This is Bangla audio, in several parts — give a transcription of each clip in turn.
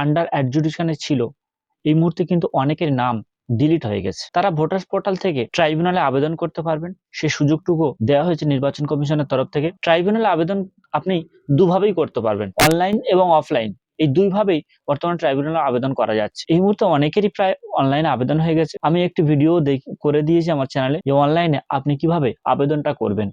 আন্ডার অ্যাডজুডিকেশনে ছিল, এই মুহূর্তে কিন্তু অনেকের নাম ডিলিট হয়ে গেছে। তারা ভোটার্স পোর্টাল থেকে ট্রাইব্যুনালে আবেদন করতে পারবেন, সেই সুযোগটুকু দেওয়া হয়েছে নির্বাচন কমিশনের তরফ থেকে। ট্রাইব্যুনালে আবেদন আপনি দুভাবেই করতে পারবেন, অনলাইন এবং অফলাইন। এই দুইভাবেই বর্তমানে ট্রাইব্যুনালে আবেদন করা যাচ্ছে। এই মুহূর্তে অনেকেরই প্রায় অনলাইনে আবেদন হয়ে গেছে। আমি একটি ভিডিও করে দিয়েছি আমার চ্যানেলে, যে অনলাইনে আপনি কিভাবে আবেদনটা করবেন,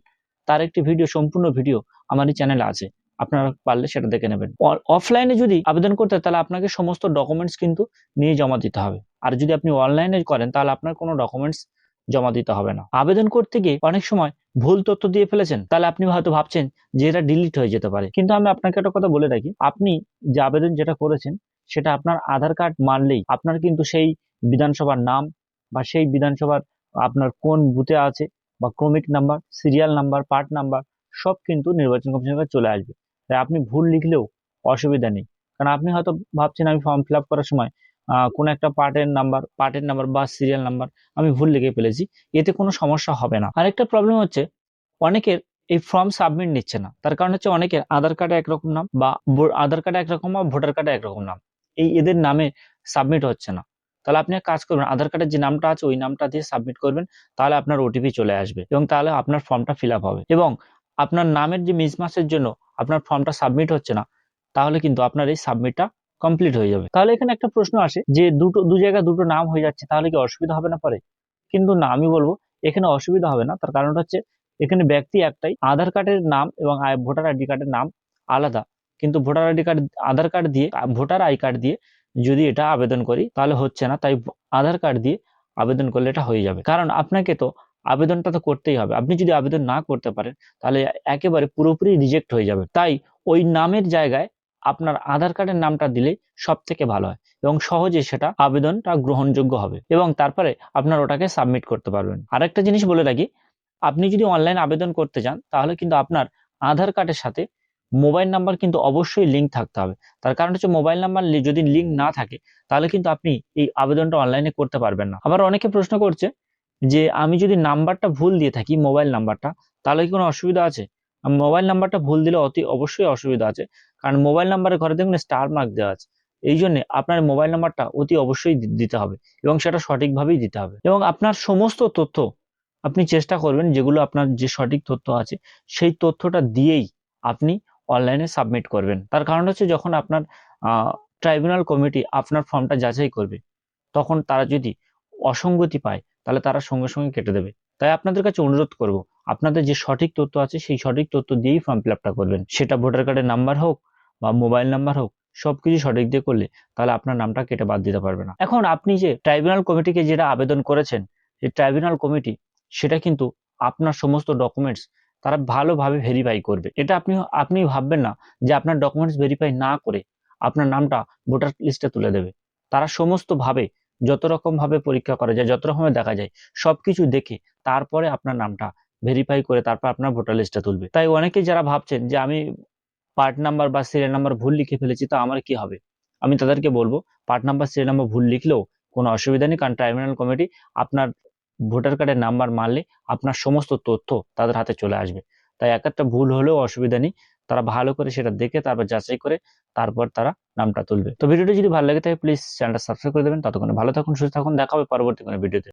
তার একটি ভিডিও, সম্পূর্ণ ভিডিও আমার এই চ্যানেলে আছে, আপনারা পারলে সেটা দেখে নেবেন। অফলাইনে যদি আবেদন করতে হয় তাহলে আপনাকে সমস্ত ডকুমেন্টস কিন্তু নিয়ে জমা দিতে হবে। আর যদি আপনি অনলাইনে করেন তাহলে আপনার কোনো ডকুমেন্টস জমা দিতে হবে না। আবেদন করতে গিয়ে অনেক সময় ভুল তথ্য দিয়ে ফেলেছেন, তাহলে আপনি হয়তো ভাবছেন যে এটা ডিলিট হয়ে যেতে পারে, কিন্তু আমি আপনাকে একটা কথা বলে রাখি, আপনি যে আবেদন যেটা করেছেন সেটা আপনার আধার কার্ড মানলেই আপনার কিন্তু সেই বিধানসভার নাম বা সেই বিধানসভার আপনার কোন বুথে আছে বা ক্রমিক number, serial number, part number সব কিন্তু নির্বাচন কমিশনের কাছে চলে আসবে। তাই আপনি ভুল লিখলেও অসুবিধা নেই। কারণ আপনি হয়তো ভাবছেন আমি ফর্ম ফিল আপ করার সময় কোন একটা পার্টের নাম্বার বা সিরিয়াল নাম্বার আমি ভুল লিখে ফেলেছি, এতে কোনো সমস্যা হবে না। আরেকটা প্রবলেম হচ্ছে, অনেকের এই ফর্ম সাবমিট নিচ্ছে না। তার কারণ হচ্ছে অনেকের আধার কার্ডে একরকম নাম বা আধার কার্ডে একরকম বা ভোটার কার্ডে একরকম নাম, এদের নামে সাবমিট হচ্ছে না। তাহলে আপনি এক কাজ করবেন, আধার কার্ডের যে নামটা আছে ওই নামটা দিয়ে সাবমিট করবেন, তাহলে আপনার ওটিপি চলে আসবে এবং তাহলে আপনার ফর্মটা ফিল আপ হবে। এবং আপনার নামের যে মিসম্যাচের জন্য আপনার ফর্মটা সাবমিট হচ্ছে না, তাহলে কিন্তু আপনার এই সাবমিটটা কমপ্লিট হয়ে যাবে। তাহলে এখানে একটা প্রশ্ন আসে যে দু জায়গায় দুটো নাম হয়ে যাচ্ছে, তাহলে কি অসুবিধা হবে না পরে? কিন্তু না, আমি বলবো এখানে অসুবিধা হবে না। তার কারণটা হচ্ছে এখানে ব্যক্তি একটাই, আধার কার্ডের নাম এবং ভোটার আইডি কার্ডের নাম আলাদা। কিন্তু ভোটার আইডি কার্ড, আধার কার্ড দিয়ে, ভোটার আই কার্ড দিয়ে যদি এটা আবেদন করি তাহলে হচ্ছে না, তাই আধার কার্ড দিয়ে আবেদন করলে এটা হয়ে যাবে। কারণ আপনাকে তো আবেদনটা তো করতেই হবে। আপনি যদি আবেদন না করতে পারেন তাহলে একেবারে পুরোপুরি রিজেক্ট হয়ে যাবে। তাই ওই নামের জায়গায় আপনার আধার কার্ডের নামটা দিলেই সব থেকে ভালো হয় এবং সহজে সেটা আবেদনটা গ্রহণযোগ্য হবে এবং তারপরে আপনার ওটাকে সাবমিট করতে পারবেন। আরেকটা জিনিস বলে রাখি, আপনি যদি অনলাইন আবেদন করতে চান তাহলে কিন্তু আপনার আধার কার্ডের সাথে মোবাইল নাম্বার কিন্তু অবশ্যই লিঙ্ক থাকতে হবে। তার কারণ হচ্ছে মোবাইল নাম্বার যদি লিঙ্ক না থাকে তাহলে কিন্তু আপনি এই আবেদনটা অনলাইনে করতে পারবেন না। আবার অনেকে প্রশ্ন করছে যে আমি যদি নাম্বারটা ভুল দিয়ে থাকি, মোবাইল নাম্বারটা, তাহলে কি কোনো অসুবিধা আছে? মোবাইল নাম্বারটা ভুল দিলে অবশ্যই অসুবিধা আছে। কারণ মোবাইল নাম্বারের ঘরে দেখুন স্টার মার্ক দেওয়া আছে। এই জন্য আপনার মোবাইল নাম্বারটা অতি অবশ্যই দিতে হবে এবং সেটা সঠিকভাবেই দিতে হবে। এবং আপনার সমস্ত তথ্য আপনি চেষ্টা করবেন যেগুলো আপনার যে সঠিক তথ্য আছে সেই তথ্যটা দিয়েই আপনি অনলাইনে সাবমিট করবেন। তার কারণ হচ্ছে যখন আপনার ট্রাইব্যুনাল কমিটি আপনার ফর্মটা যাচাই করবে, তখন তারা যদি অসঙ্গতি পায় তাহলে তারা সঙ্গে সঙ্গে কেটে দেবে। তাই আপনাদের কাছে অনুরোধ করব, আপনাদের যে সঠিক তথ্য আছে সেই সঠিক তথ্য দিয়েই ফর্ম ফিল আপটা করবেন। সেটা ভোটার কার্ডের নাম্বার হোক বা মোবাইল নাম্বার হোক, সবকিছু সঠিক দিয়ে করলে তাহলে আপনার নামটা কেটে বাদ দিতে পারবে না। এখন আপনি যে ট্রাইব্যুনাল কমিটিকে যেটা আবেদন করেছেন, সেই ট্রাইব্যুনাল কমিটি সেটা কিন্তু আপনার সমস্ত ডকুমেন্টস তারা ভালোভাবে ভেরিফাই করবে। এটা আপনি ভাববেন না যে আপনার ডকুমেন্টস ভেরিফাই না করে আপনার নামটা ভোটার লিস্টে তুলে দেবে। তারা সমস্ত ভাবে, যত রকম ভাবে পরীক্ষা করা যায়, যত রকমের দেখা যায়, সবকিছু দেখে তারপরে আপনার নামটা ভেরিফাই করে তারপর আপনার ভোটার লিস্টে তুলবে। তাই অনেকেই যারা ভাবছেন যে আমি পার্ট নাম্বার বা সিরিয়াল নাম্বার ভুল লিখে ফেলেছি, তো আমার কি হবে? আমি তাদেরকে বলবো, পার্ট নাম্বার সিরিয়াল নাম্বার ভুল লিখলেও কোনো অসুবিধা নেই, কারণ ট্রাইব্যুনাল কমিটি আপনার ভোটার কার্ডের নাম্বার মানলে আপনার সমস্ত তথ্য তাদের হাতে চলে আসবে। তাই একটা ভুল হলেও অসুবিধা নেই, তারা ভালো করে সেটা দেখে তারপর যাচাই করে তারপর তারা নামটা তুলবে। তো ভিডিওটি যদি ভালো লাগে থাকে প্লিজ চ্যানেলটা সাবস্ক্রাইব করে দেবেন। ততক্ষণে ভালো থাকুন, সুস্থ থাকুন, দেখা হবে পরবর্তী কোনো ভিডিওতে।